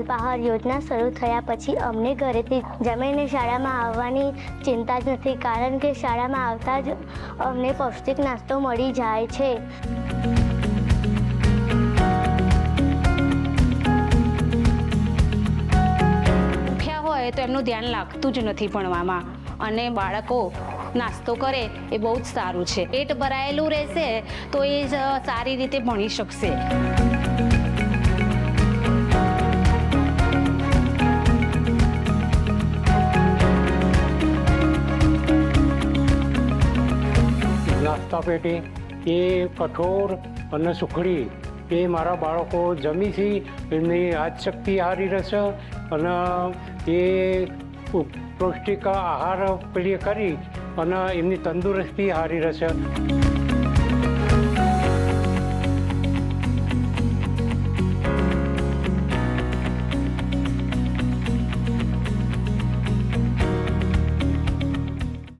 અલ્પાહાર યોજના શરૂ થયા પછી અમને ઘરેથી જમીને શાળામાં આવવાની ચિંતા જ નથી, કારણ કે શાળામાં આવતા જ અમને પૌષ્ટિક નાસ્તો મળી જાય છે. ભૂખ્યા હોય તો એમનું ધ્યાન લાગતું જ નથી ભણવામાં, અને બાળકો નાસ્તો કરે એ બહુ જ સારું છે. પેટ ભરાયેલું રહેશે તો એ સારી રીતે ભણી શકશે. નાસ્તા પેટી એ કઠોળ અને સુખડી એ મારા બાળકો જમી છે, એમની યાદશક્તિ સારી રહેશે અને એ પૌષ્ટિક આહાર પેલી કરી અને એમની તંદુરસ્તી સારી રહેશે.